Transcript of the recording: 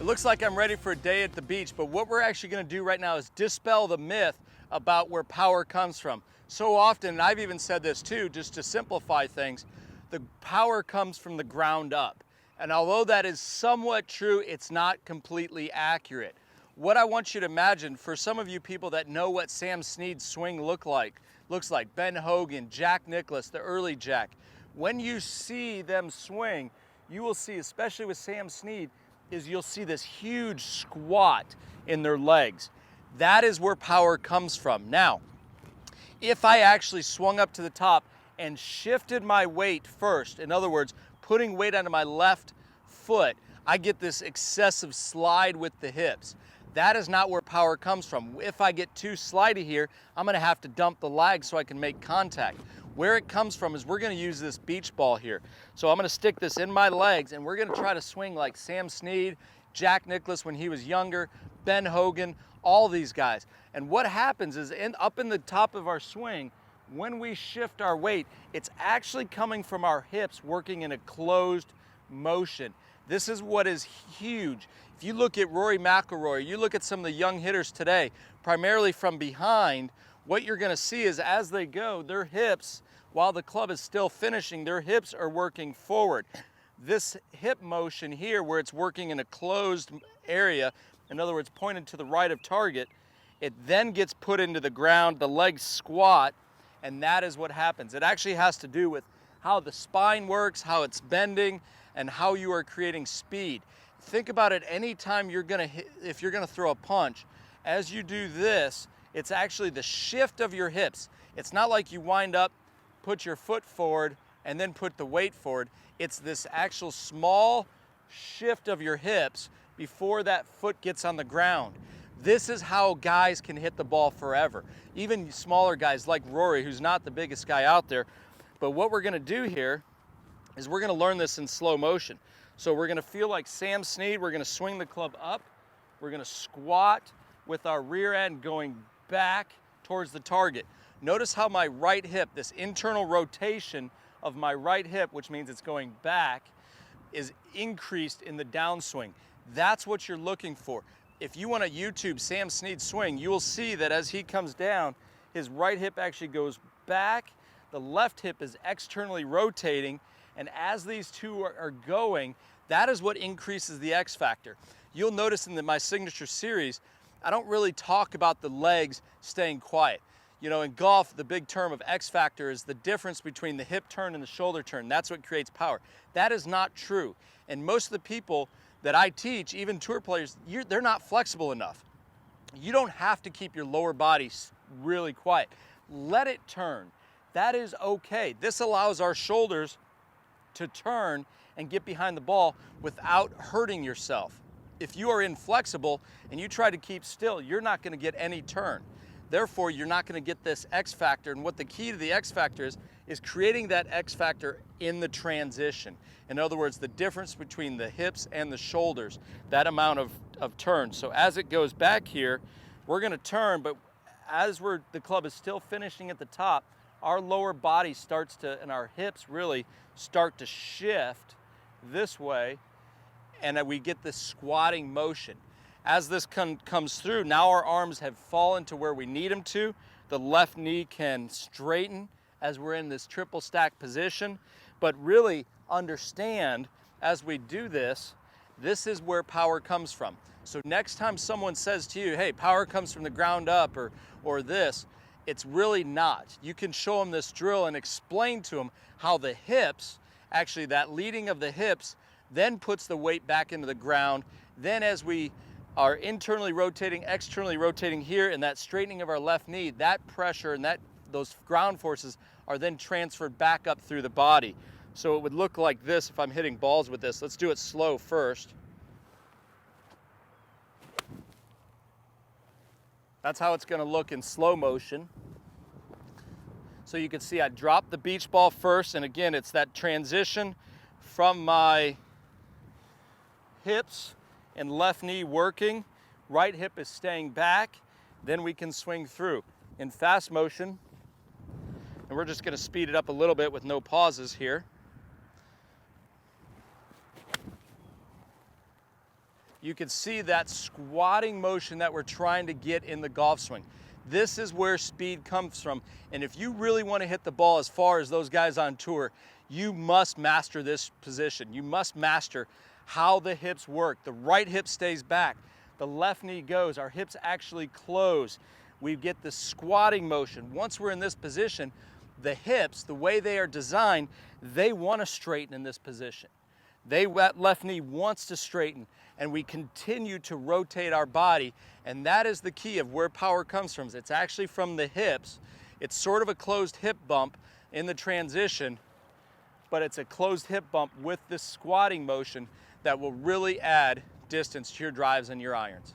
It looks like I'm ready for a day at the beach, but what we're actually gonna do right now is dispel the myth about where power comes from. So often, and I've even said this too, just to simplify things, the power comes from the ground up. And although that is somewhat true, it's not completely accurate. What I want you to imagine, for some of you people that know what Sam Snead's swing looks like Ben Hogan, Jack Nicklaus, the early Jack, when you see them swing, you will see, especially with Sam Snead, is you'll see this huge squat in their legs. That is where power comes from. Now, if I actually swung up to the top and shifted my weight first, in other words, putting weight onto my left foot, I get this excessive slide with the hips. That is not where power comes from. If I get too slidey here, I'm gonna have to dump the lag so I can make contact. Where it comes from is we're gonna use this beach ball here. So I'm gonna stick this in my legs and we're gonna try to swing like Sam Snead, Jack Nicklaus when he was younger, Ben Hogan, all these guys. And what happens is up in the top of our swing, when we shift our weight, it's actually coming from our hips working in a closed motion. This is what is huge. If you look at Rory McIlroy, you look at some of the young hitters today, primarily from behind, what you're gonna see is as they go, their hips, while the club is still finishing, their hips are working forward. This hip motion here, where it's working in a closed area, in other words, pointed to the right of target, it then gets put into the ground, the legs squat, and that is what happens. It actually has to do with how the spine works, how it's bending, and how you are creating speed. Think about it anytime you're gonna hit, if you're gonna throw a punch, as you do this, it's actually the shift of your hips. It's not like you wind up, put your foot forward, and then put the weight forward. It's this actual small shift of your hips before that foot gets on the ground. This is how guys can hit the ball forever. Even smaller guys like Rory, who's not the biggest guy out there. But what we're gonna do here is we're gonna learn this in slow motion. So we're gonna feel like Sam Snead, we're gonna swing the club up, we're gonna squat with our rear end going back towards the target. Notice how my right hip, this internal rotation of my right hip, which means it's going back, is increased in the downswing. That's what you're looking for. If you want to YouTube Sam Snead swing, you will see that as he comes down, his right hip actually goes back, the left hip is externally rotating, and as these two are going, that is what increases the X factor. You'll notice in my signature series, I don't really talk about the legs staying quiet. You know, in golf, the big term of X factor is the difference between the hip turn and the shoulder turn. That's what creates power. That is not true. And most of the people that I teach, even tour players, they're not flexible enough. You don't have to keep your lower body really quiet. Let it turn. That is okay. This allows our shoulders to turn and get behind the ball without hurting yourself. If you are inflexible and you try to keep still, you're not going to get any turn. Therefore, you're not going to get this X factor. And what the key to the X factor is creating that X factor in the transition. In other words, the difference between the hips and the shoulders, that amount of turn. So as it goes back here, we're going to turn, but as the club is still finishing at the top, our lower body starts to, and our hips really start to shift this way, and we get this squatting motion. As this comes through, now our arms have fallen to where we need them to. The left knee can straighten as we're in this triple stack position, but really understand as we do this, this is where power comes from. So next time someone says to you, hey, power comes from the ground up or this, it's really not. You can show them this drill and explain to them how the hips, actually that leading of the hips, then puts the weight back into the ground. Then as we are internally rotating, externally rotating here, and that straightening of our left knee, that pressure and those ground forces are then transferred back up through the body. So it would look like this if I'm hitting balls with this. Let's do it slow first. That's how it's going to look in slow motion. So you can see I dropped the beach ball first, and again, it's that transition from my hips and left knee working, right hip is staying back, then we can swing through. In fast motion, and we're just going to speed it up a little bit with no pauses here. you can see that squatting motion that we're trying to get in the golf swing. This is where speed comes from. And if you really want to hit the ball as far as those guys on tour, you must master this position. You must master how the hips work. The right hip stays back. The left knee goes. Our hips actually close. We get the squatting motion. Once we're in this position, the hips, the way they are designed, they want to straighten in this position. That left knee wants to straighten, and we continue to rotate our body, and that is the key of where power comes from. It's actually from the hips. It's sort of a closed hip bump in the transition, but it's a closed hip bump with this squatting motion that will really add distance to your drives and your irons.